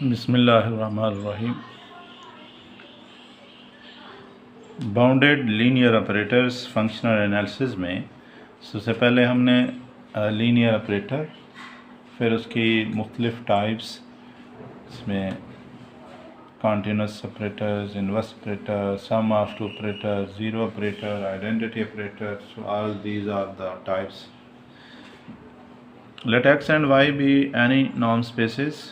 बिस्मिल्लाहिर्रहमानिर्रहीम। Bounded linear operators functional analysis में सबसे पहले हमने लीनियर ऑपरेटर, फिर उसकी मुख्तलिफ़ टाइप्स, इसमें continuous operators, inverse operator, sum of two operator, zero operator, identity operator, so all these are the types. Let X and Y be any norm spaces.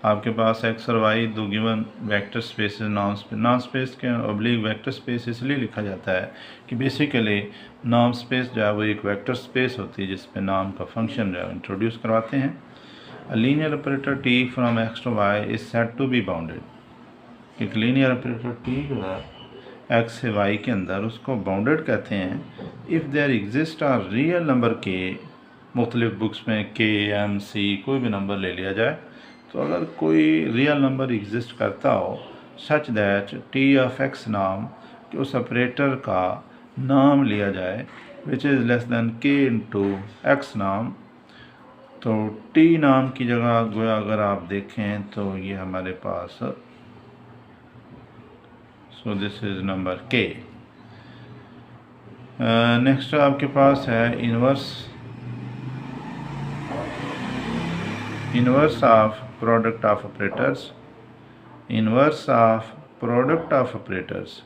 आपके पास एक्स और वाई दो given vector spaces, norm space के oblique vector space इसलिए लिखा जाता है कि बेसिकली नॉर्म स्पेस जो है वो एक वेक्टर स्पेस होती है जिसमें नाम का फंक्शन जो है इंट्रोड्यूस करवाते हैं। A linear operator T from X to Y is said to be bounded. एक लीनियर ऑपरेटर टी जो है एक्स से वाई के अंदर, उसको बाउंडेड कहते हैं if there exist are real number के। मुख्तलिफ बुक्स में के, एम, सी कोई भी नंबर ले लिया जाए, तो अगर कोई रियल नंबर एग्जिस्ट करता हो such that T of x नाम कि उस ऑपरेटर का नाम लिया जाए विच इज़ लेस दैन के इंटू एक्स नाम, तो टी नाम की जगह गोया अगर आप देखें तो ये हमारे पास, सो दिस इज़ नंबर के। नेक्स्ट आपके पास है inverse of product of operators. Inverse of product of operators,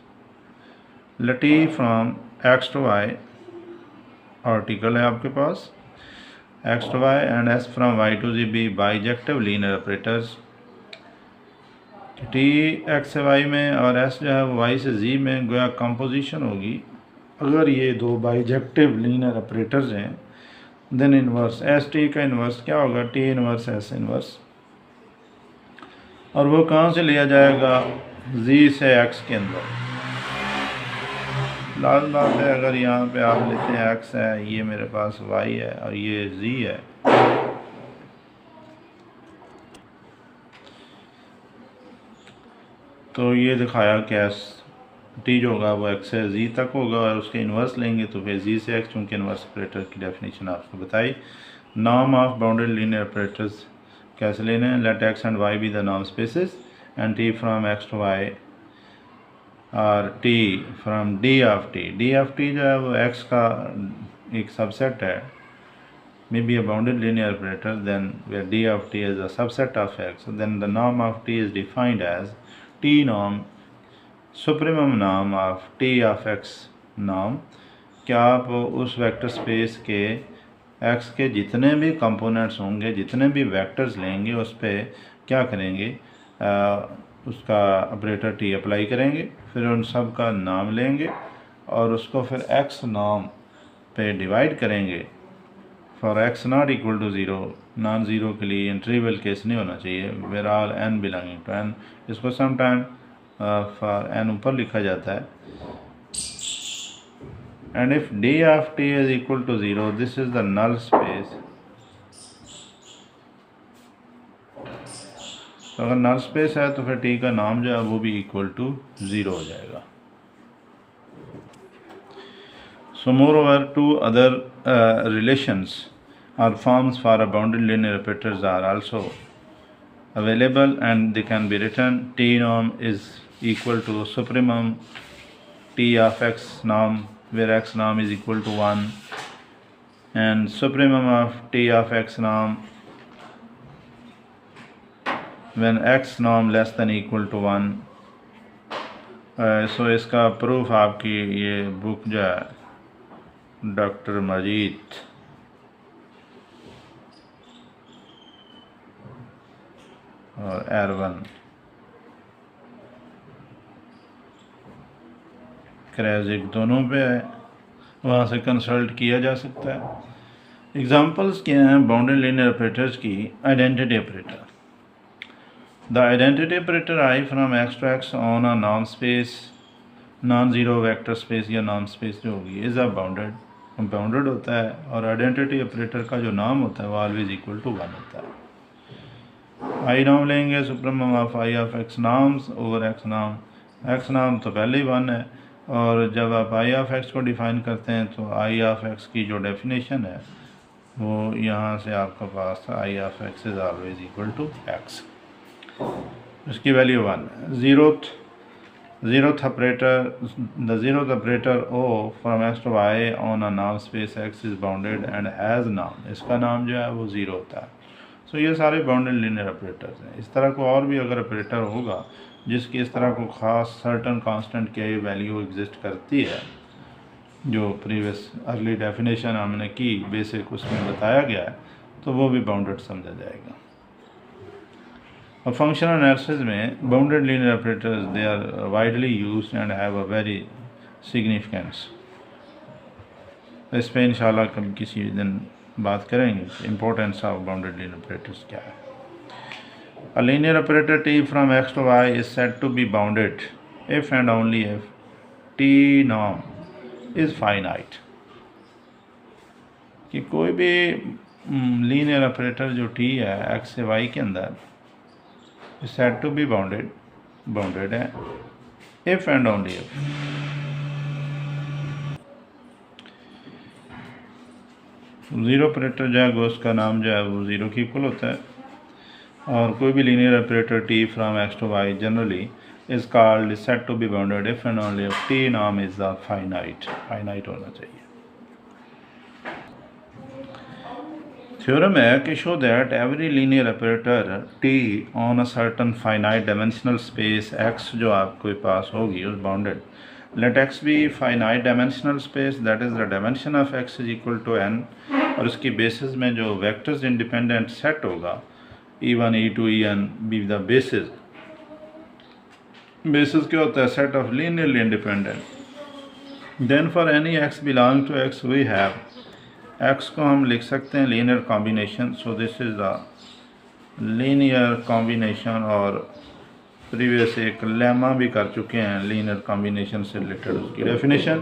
T from X to Y article है आपके पास, X to Y and S from Y to G be bijective linear operators. T X से Y में और S जो है वो Y से जी में गोया कंपोजिशन होगी। अगर ये दो बाइजेक्टिव लीनियर ऑपरेटर्स हैं देन इनवर्स एस टी का इनवर्स क्या होगा, टी इनवर्स एस इनवर्स, और वो कहाँ से लिया जाएगा, जी से एक्स के अंदर। लाल बात है, अगर यहाँ पे आप लेते हैं एक्स है, ये मेरे पास वाई है और ये जी है, तो ये दिखाया कि एस टी जो होगा वो एक्स से जी तक होगा और उसके इन्वर्स लेंगे तो फिर जी से एक्स, चूँकि इन्वर्स ऑपरेटर की डेफिनेशन आपको बताई। नाम ऑफ बाउंडेड लीनियर ऑपरेटर्स कैसे लेने हैं, let X and Y be the norm spaces and T from X to Y और T from D of T. D of T जो है वो एक्स का एक सबसेट है, may be a bounded linear operator, then where d of t is a subset of x, then the norm of t is defined as t norm supremum norm of t of x norm। क्या आप उस vector space के x के जितने भी components होंगे, जितने भी वेक्टर्स लेंगे, उस पर क्या करेंगे, उसका ऑपरेटर t अप्लाई करेंगे, फिर उन सब का नाम लेंगे और उसको फिर x नाम पे डिवाइड करेंगे। For X not equal to zero, non zero के लिए इंटरवल केस नहीं होना चाहिए, where all N belonging to N. इसको समटाइम फॉर एन ऊपर लिखा जाता है। And if D of T is equal to zero, this is the null space. तो अगर नल स्पेस है तो फिर टी का नाम जो है वो भी इक्वल टू ज़ीरो हो जाएगा। So moreover, two other relations or forms for a bounded linear operators are also available and they can be written. T norm is equal to supremum T of x norm where x norm is equal to 1, and supremum of T of x norm when x norm less than equal to 1। so इसका proof आपकी ये book जो है doctor मजीद और Irwin क्रेजिक दोनों पे है, वहाँ से कंसल्ट किया जा सकता है। एग्जांपल्स क्या हैं बाउंडेड लीनियर ऑपरेटर्स की। Identity operator, the identity operator I from X to X on a norm space, non zero vector space या नॉर्म स्पेस जो होगी इज़ अ बाउंडेड होता है, और आइडेंटिटी ऑपरेटर का जो नाम होता है वो ऑलवेज इक्वल टू 1 होता है। आई नाम लेंगे supremum of I of x norms over x नाम। एक्स नाम तो पहले ही 1 है, और जब आप आई ऑफ एक्स को डिफ़ाइन करते हैं तो आई ऑफ एक्स की जो डेफिनेशन है वो यहाँ से आपके पास I of X is always equal to X. इसकी value 1। zeroth operator O from x to y on a norm space x is bounded and has norm, इसका नाम जो है वो 0 होता है। सो ये सारे बाउंडेड लीनियर ऑपरेटर्स हैं। इस तरह को और भी अगर ऑपरेटर होगा जिसकी इस तरह को ख़ास सर्टन कांस्टेंट की वैल्यू एग्जिस्ट करती है, जो प्रीवियस अर्ली डेफिनेशन हमने की बेसिक उसमें बताया गया है, तो वो भी बाउंडेड समझा जाएगा। और फंक्शनल एनालिसिस में bounded linear operators they are widely used and have a very significance. इस पर इंशाल्लाह कभी किसी दिन बात करेंगे कि importance of bounded linear operators क्या है। A linear operator t from x to y is said to be bounded if and only if t norm is finite। कि कोई भी लीनियर ऑपरेटर जो t है x से y के अंदर is said to be bounded है if and only if zero operator जो है उसका नाम जो है वो ज़ीरो की इक्वल होता है। और कोई भी linear operator t from x to y generally is called is said to be bounded if and only if t norm is finite होना चाहिए। थ्योरम है कि show that every linear operator t on a certain finite dimensional space x जो आपके पास होगी उस bounded, let x be finite dimensional space that is the dimension of x is equal to n, और इसकी basis में जो vectors independent set होगा e1 e2 en be the basis क्या होता है? Set of linearly independent. Then for any x belong to x we have x को हम लिख सकते हैं linear combination. So this is the linear combination, और प्रीवियस एक लेमा भी कर चुके हैं लीनियर कॉम्बिनेशन से रिलेटेड उसकी definition.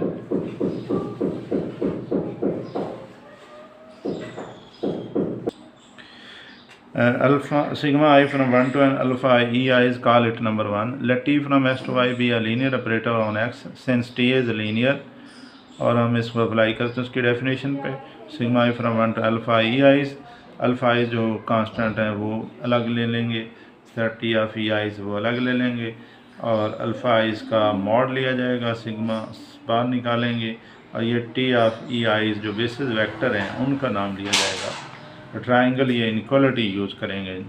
Alpha sigma i from 1 to n alpha I e I is call it number 1। let t from x to y be a linear operator on x since t is linear, और हम इसको apply करते हैं उसकी definition पे। Sigma i from 1 to alpha e I, alpha i जो constant है वो अलग ले लेंगे, टी ऑफ ई आइज़ वो अलग ले लेंगे, और अल्फ़ा आइज़ का मॉड लिया जाएगा, सिग्मा बाहर निकालेंगे, और ये टी ऑफ ई आइज़ जो बेसिस वेक्टर हैं उनका नाम लिया जाएगा। तो ट्राइंगल ये इनक्वालिटी यूज़ करेंगे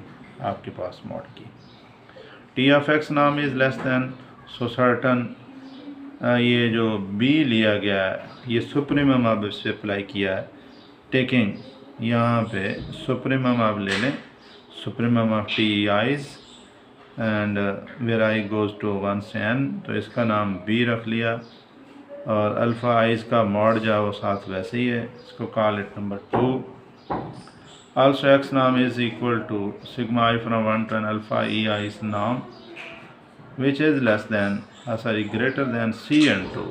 आपके पास मॉड की। टी ऑफ एक्स नाम is less then, so certain ये जो बी लिया गया है ये सुप्रीमम आप इससे अप्लाई किया है। टेकिंग यहाँ पे सुप्रीमम आप ले लें, supremum of T I's and where I goes to 1 से n, तो इसका नाम b रख लिया, और अल्फ़ा आइज़ का मॉड जाओ साथ वैसे ही है, इसको call it number 2। Also x नाम is equal to sigma i from 1 to n alpha e i's नाम which is less than greater than c and 2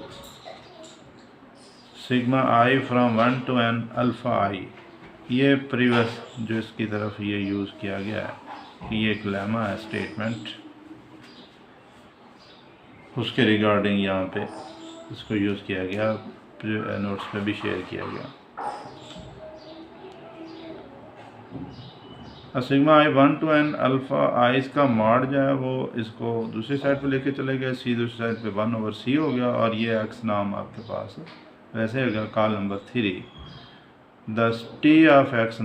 sigma i from 1 to n alpha i। ये previous जो इसकी तरफ ये use किया गया है कि ये एक लेमा है स्टेटमेंट, उसके रिगार्डिंग यहाँ पे इसको यूज़ किया गया, नोट्स पे भी शेयर किया गया। Sigma i 1 to n alpha eyes का मॉड जो है वो इसको दूसरी साइड पे लेके चले गए, c दूसरी साइड पे 1/c हो गया, और ये x नाम आपके पास वैसे होगा call number 3। The t of x